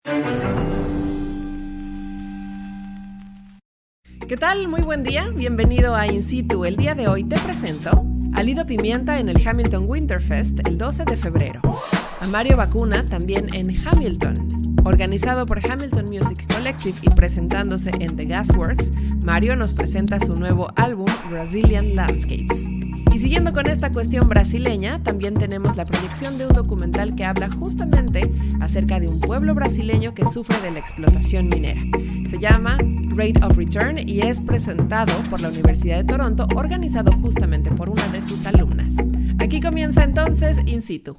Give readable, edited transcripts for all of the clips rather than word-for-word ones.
¿Qué tal? Muy buen día. Bienvenido a In Situ. El día de hoy te presento a Lido Pimienta en el Hamilton Winterfest el 12 de febrero. A Mario Bacuna también en Hamilton. Organizado por Hamilton Music Collective y presentándose en The Gasworks, Mario nos presenta su nuevo álbum Brazilian Landscapes. Y siguiendo con esta cuestión brasileña, también tenemos la proyección de un documental que habla justamente acerca de un pueblo brasileño que sufre de la explotación minera. Se llama Rate of Return y es presentado por la Universidad de Toronto, organizado justamente por una de sus alumnas. Aquí comienza entonces In Situ.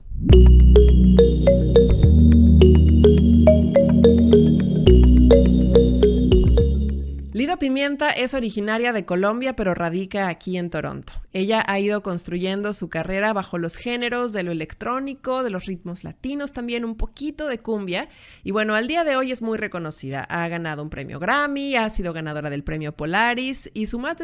Lido Pimienta es originaria de Colombia, pero radica aquí en Toronto. Ella ha ido construyendo su carrera bajo los géneros de lo electrónico, de los ritmos latinos, también un poquito de cumbia. Y bueno, al día de hoy es muy reconocida. Ha ganado un premio Grammy, ha sido ganadora del premio Polaris y su más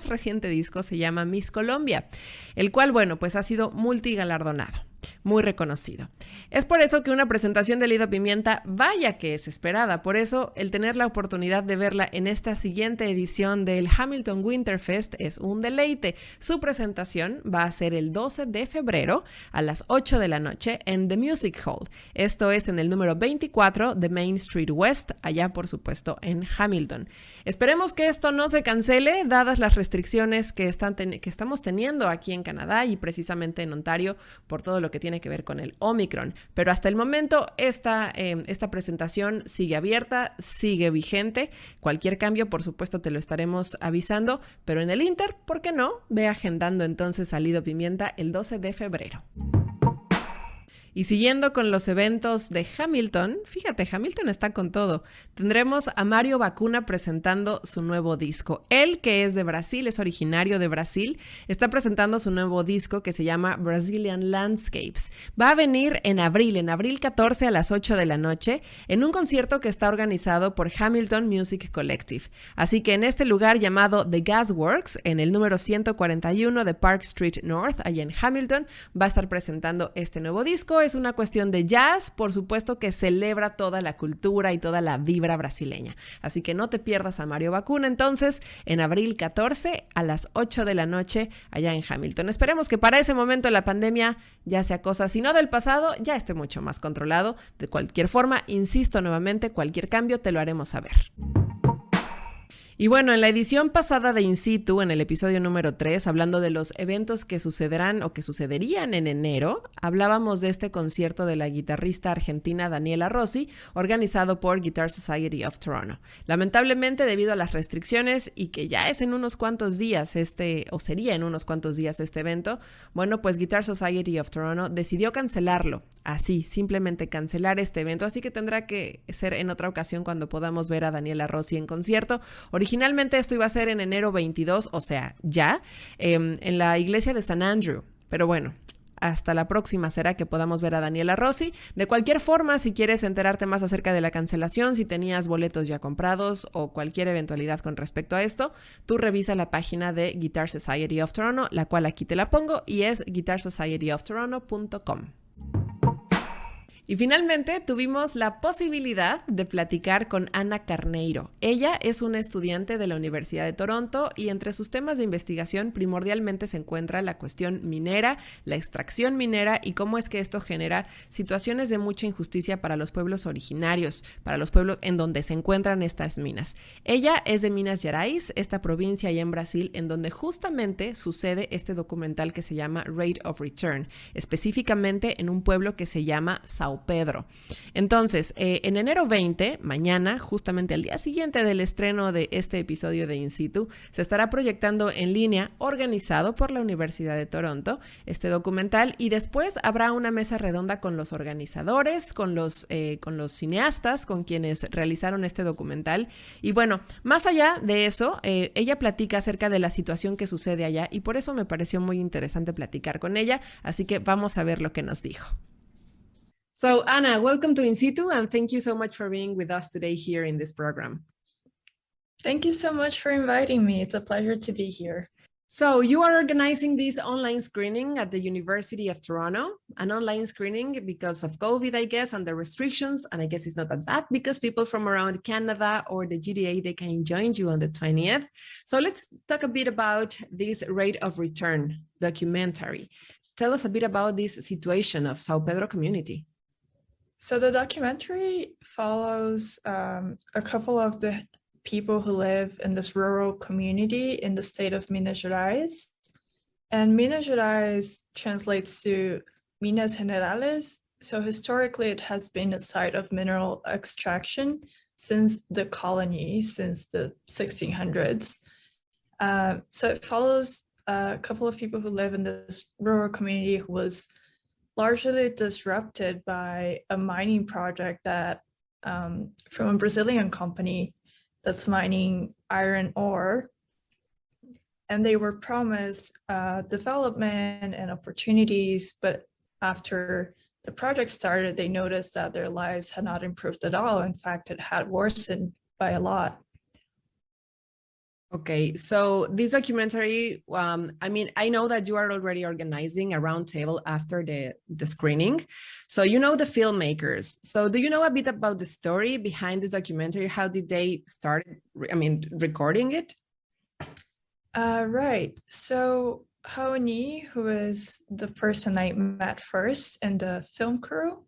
reciente disco se llama Miss Colombia, el cual, bueno, pues ha sido multigalardonado. Muy reconocido. Es por eso que una presentación de Lido Pimienta, vaya que es esperada. Por eso, el tener la oportunidad de verla en esta siguiente edición del Hamilton Winterfest es un deleite. Su presentación va a ser el 12 de febrero a las 8 de la noche en The Music Hall. Esto es en el número 24 de Main Street West, allá por supuesto en Hamilton. Esperemos que esto no se cancele, dadas las restricciones que estamos teniendo aquí en Canadá y precisamente en Ontario por todo lo que tiene que ver con el Omicron. Pero hasta el momento esta presentación sigue abierta, sigue vigente. Cualquier cambio, por supuesto, te lo estaremos avisando, pero en el Inter, ¿por qué no? Ve agendando entonces a Lido Pimienta el 12 de febrero. Y siguiendo con los eventos de Hamilton, fíjate, Hamilton está con todo. Tendremos a Mario Bacuna presentando su nuevo disco. Él, que es de Brasil, es originario de Brasil, está presentando su nuevo disco que se llama Brazilian Landscapes. Va a venir en abril 14 a las 8 de la noche, en un concierto que está organizado por Hamilton Music Collective. Así que en este lugar llamado The Gasworks, en el número 141 de Park Street North, allá en Hamilton, va a estar presentando este nuevo disco. Es una cuestión de jazz, por supuesto que celebra toda la cultura y toda la vibra brasileña. Así que no te pierdas a Mario Bacuna entonces en abril 14 a las 8 de la noche allá en Hamilton. Esperemos que para ese momento la pandemia ya sea cosa, si no del pasado, ya esté mucho más controlado. De cualquier forma, insisto nuevamente, cualquier cambio te lo haremos saber. Y bueno, en la edición pasada de In Situ, en el episodio número 3, hablando de los eventos que sucederán o que sucederían en enero, hablábamos de este concierto de la guitarrista argentina Daniela Rossi, organizado por Guitar Society of Toronto. Lamentablemente, debido a las restricciones y que ya es en unos cuantos días sería en unos cuantos días este evento, bueno, pues Guitar Society of Toronto decidió cancelarlo. Así, simplemente cancelar este evento, así que tendrá que ser en otra ocasión cuando podamos ver a Daniela Rossi en concierto. Originalmente esto iba a ser en enero 22, o sea, ya, en la iglesia de San Andrew. Pero bueno, hasta la próxima será que podamos ver a Daniela Rossi. De cualquier forma, si quieres enterarte más acerca de la cancelación, si tenías boletos ya comprados o cualquier eventualidad con respecto a esto, tú revisa la página de Guitar Society of Toronto, la cual aquí te la pongo y es guitarsocietyoftoronto.com. Y finalmente tuvimos la posibilidad de platicar con Ana Carneiro. Ella es una estudiante de la Universidad de Toronto y entre sus temas de investigación primordialmente se encuentra la cuestión minera, la extracción minera y cómo es que esto genera situaciones de mucha injusticia para los pueblos originarios, para los pueblos en donde se encuentran estas minas. Ella es de Minas Gerais, esta provincia allá en Brasil, en donde justamente sucede este documental que se llama Rate of Return, específicamente en un pueblo que se llama Sao Pedro. Entonces, en enero 20, mañana, justamente al día siguiente del estreno de este episodio de In Situ, se estará proyectando en línea, organizado por la Universidad de Toronto, este documental, y después habrá una mesa redonda con los organizadores, con los cineastas, con quienes realizaron este documental. Y bueno, más allá de eso, ella platica acerca de la situación que sucede allá y por eso me pareció muy interesante platicar con ella, así que vamos a ver lo que nos dijo. So, Anna, welcome to In Situ, and thank you so much for being with us today here in this program. Thank you so much for inviting me. It's a pleasure to be here. So you are organizing this online screening at the University of Toronto, an online screening because of COVID, I guess, and the restrictions. And I guess it's not that bad because people from around Canada or the GTA, they can join you on the 20th. So let's talk a bit about this Rate of Return documentary. Tell us a bit about this situation of Sao Pedro community. So the documentary follows a couple of the people who live in this rural community in the state of Minas Gerais. And Minas Gerais translates to Minas Generales. So historically, it has been a site of mineral extraction since the colony, since the 1600s. So it follows a couple of people who live in this rural community who was largely disrupted by a mining project that from a Brazilian company that's mining iron ore. And they were promised development and opportunities, but after the project started, they noticed that their lives had not improved at all. In fact, it had worsened by a lot. Okay, so this documentary, I mean, I know that you are already organizing a roundtable after the screening. So you know the filmmakers. So do you know a bit about the story behind this documentary? How did they start, recording it? Right. So Haoni, who is the person I met first in the film crew,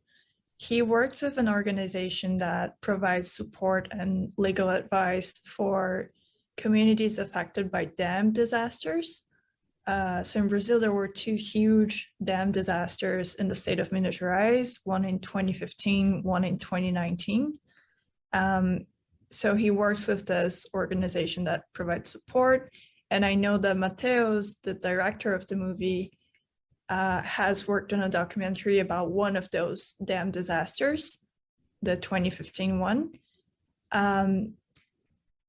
he works with an organization that provides support and legal advice for communities affected by dam disasters. So in Brazil, there were two huge dam disasters in the state of Minas Gerais, one in 2015, one in 2019. So he works with this organization that provides support. And I know that Mateus, the director of the movie, has worked on a documentary about one of those dam disasters, the 2015 one.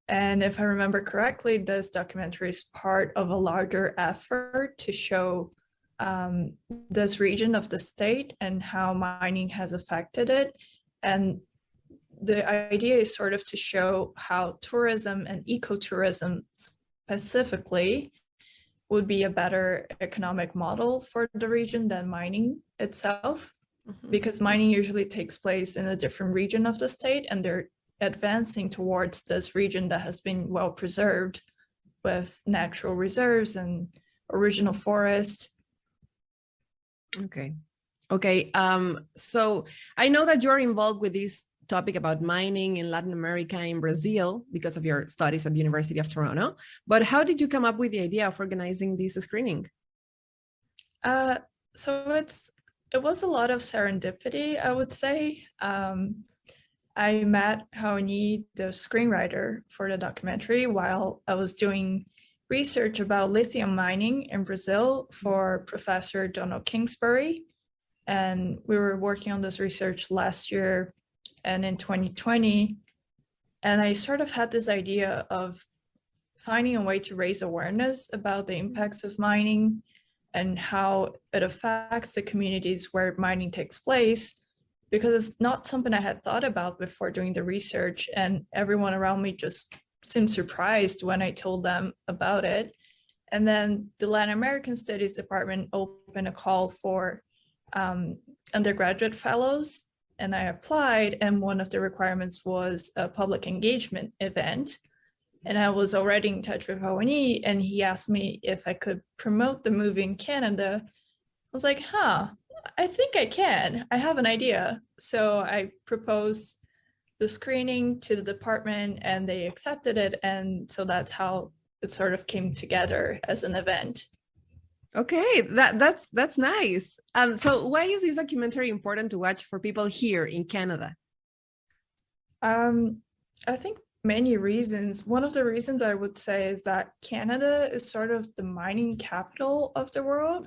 And if I remember correctly, this documentary is part of a larger effort to show this region of the state and how mining has affected it. And the idea is sort of to show how tourism and ecotourism specifically would be a better economic model for the region than mining itself, because mining usually takes place in a different region of the state, and they're advancing towards this region that has been well preserved with natural reserves and original forest. Okay. So I know that you're involved with this topic about mining in Latin America, in Brazil, because of your studies at the University of Toronto. But how did you come up with the idea of organizing this screening? So it was a lot of serendipity, I would say. I met Haoni, the screenwriter for the documentary, while I was doing research about lithium mining in Brazil for Professor Donald Kingsbury. And we were working on this research last year and in 2020. And I sort of had this idea of finding a way to raise awareness about the impacts of mining and how it affects the communities where mining takes place, because it's not something I had thought about before doing the research, and everyone around me just seemed surprised when I told them about it. And then the Latin American Studies Department opened a call for undergraduate fellows, and I applied, and one of the requirements was a public engagement event. And I was already in touch with Haoni, and he asked me if I could promote the movie in Canada. I was like, I think I can. I have an idea. So I proposed the screening to the department and they accepted it. And so that's how it sort of came together as an event. Okay, that's nice. So why is this documentary important to watch for people here in Canada? I think many reasons. One of the reasons I would say is that Canada is sort of the mining capital of the world.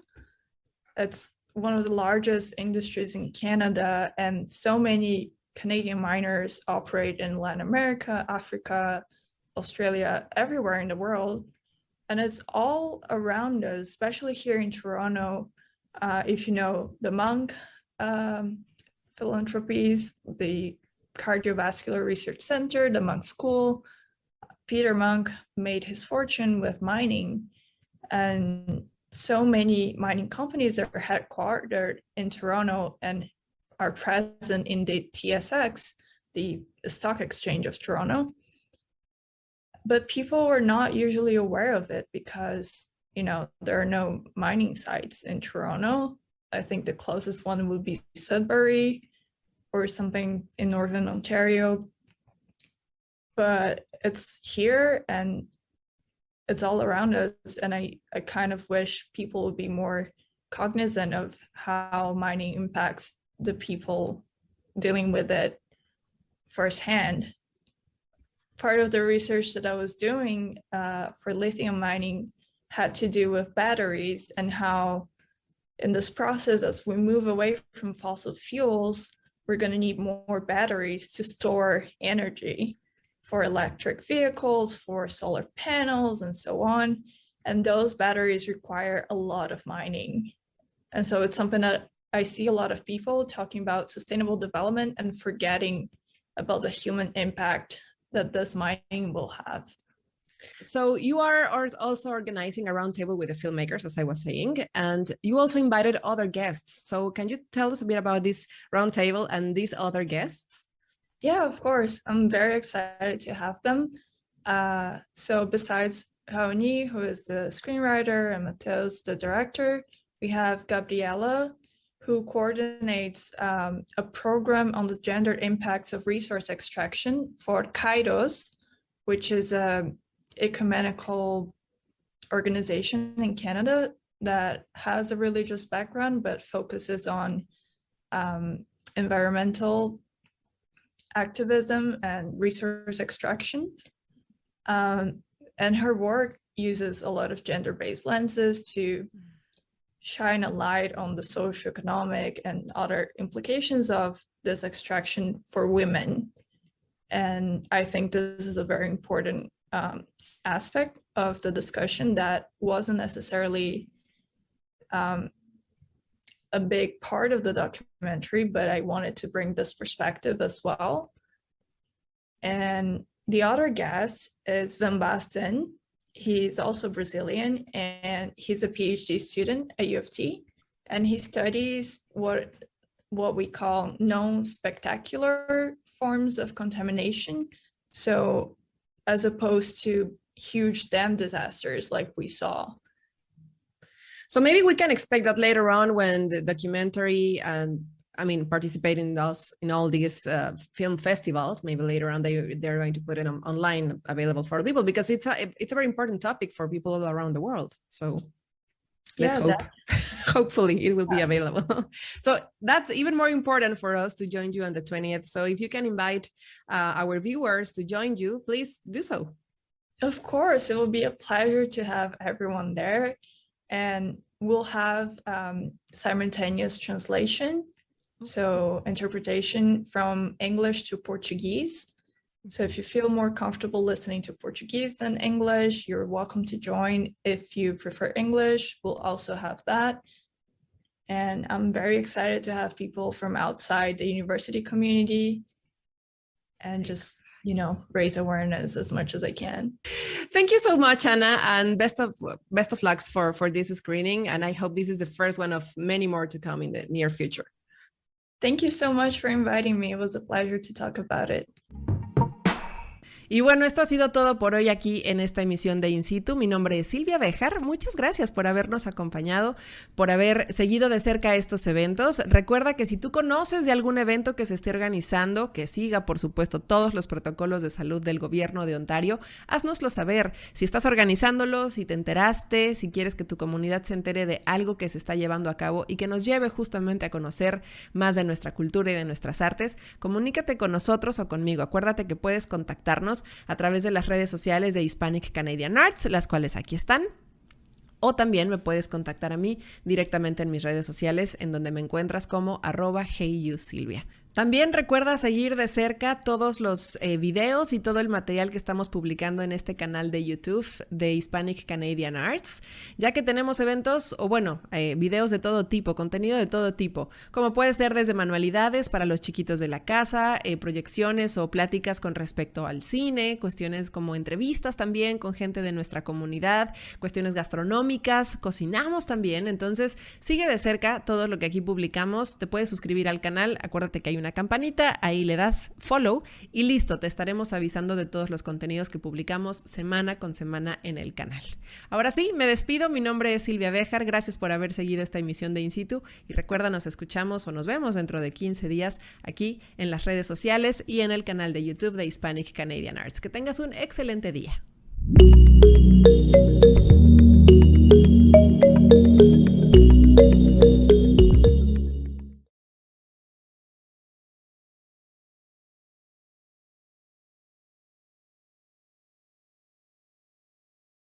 It's one of the largest industries in Canada, and so many Canadian miners operate in Latin America, Africa, Australia, everywhere in the world. And it's all around us, especially here in Toronto. If you know the Monk philanthropies, the Cardiovascular Research Center, the Monk School, Peter Monk made his fortune with mining. And so many mining companies are headquartered in Toronto and are present in the TSX, the stock exchange of Toronto. But people were not usually aware of it because, there are no mining sites in Toronto. I think the closest one would be Sudbury or something in Northern Ontario. But it's here and it's all around us. And I kind of wish people would be more cognizant of how mining impacts the people dealing with it firsthand. Part of the research that I was doing for lithium mining had to do with batteries and how in this process, as we move away from fossil fuels, we're going to need more batteries to store energy for electric vehicles, for solar panels, and so on. And those batteries require a lot of mining. And so it's something that I see a lot of people talking about sustainable development and forgetting about the human impact that this mining will have. So you are also organizing a roundtable with the filmmakers, as I was saying, and you also invited other guests. So can you tell us a bit about this roundtable and these other guests? Yeah, of course. I'm very excited to have them. So besides Raoni, who is the screenwriter, and Mateus, the director, we have Gabriela, who coordinates a program on the gender impacts of resource extraction for Kairos, which is an ecumenical organization in Canada that has a religious background but focuses on environmental activism and resource extraction. And her work uses a lot of gender-based lenses to shine a light on the socioeconomic and other implications of this extraction for women. And I think this is a very important aspect of the discussion that wasn't necessarily a big part of the documentary, but I wanted to bring this perspective as well. And the other guest is Van Basten. He's also Brazilian, and he's a PhD student at U of T, and he studies what we call non-spectacular forms of contamination. So as opposed to huge dam disasters like we saw. So maybe we can expect that later on when the documentary and participate in all these film festivals. Maybe later on they're going to put it online, available for people, because it's a very important topic for people all around the world. So let's hope. Hopefully it will be available. So that's even more important for us to join you on the 20th. So if you can invite our viewers to join you, please do so. Of course, it will be a pleasure to have everyone there, and we'll have simultaneous translation. So interpretation from English to Portuguese. So if you feel more comfortable listening to Portuguese than English, you're welcome to join. If you prefer English, we'll also have that. And I'm very excited to have people from outside the university community and just, raise awareness as much as I can. Thank you so much, Anna, and best of luck for this screening. And I hope this is the first one of many more to come in the near future. Thank you so much for inviting me. It was a pleasure to talk about it. Y bueno, esto ha sido todo por hoy aquí en esta emisión de In Situ. Mi nombre es Silvia Véjar. Muchas gracias por habernos acompañado, por haber seguido de cerca estos eventos. Recuerda que si tú conoces de algún evento que se esté organizando, que siga, por supuesto, todos los protocolos de salud del gobierno de Ontario, haznoslo saber. Si estás organizándolo, si te enteraste, si quieres que tu comunidad se entere de algo que se está llevando a cabo y que nos lleve justamente a conocer más de nuestra cultura y de nuestras artes, comunícate con nosotros o conmigo. Acuérdate que puedes contactarnos a través de las redes sociales de Hispanic Canadian Arts, las cuales aquí están. O también me puedes contactar a mí directamente en mis redes sociales, en donde me encuentras como @HeyYouSilvia. También recuerda seguir de cerca todos los videos y todo el material que estamos publicando en este canal de YouTube de Hispanic Canadian Arts, ya que tenemos eventos videos de todo tipo, contenido de todo tipo, como puede ser desde manualidades para los chiquitos de la casa, proyecciones o pláticas con respecto al cine, cuestiones como entrevistas también con gente de nuestra comunidad, cuestiones gastronómicas, cocinamos también. Entonces sigue de cerca todo lo que aquí publicamos, te puedes suscribir al canal, acuérdate que hay una campanita, ahí le das follow y listo, te estaremos avisando de todos los contenidos que publicamos semana con semana en el canal. Ahora sí, me despido, mi nombre es Silvia Véjar, gracias por haber seguido esta emisión de Situ y recuerda, nos escuchamos o nos vemos dentro de 15 días aquí en las redes sociales y en el canal de YouTube de Hispanic Canadian Arts. Que tengas un excelente día.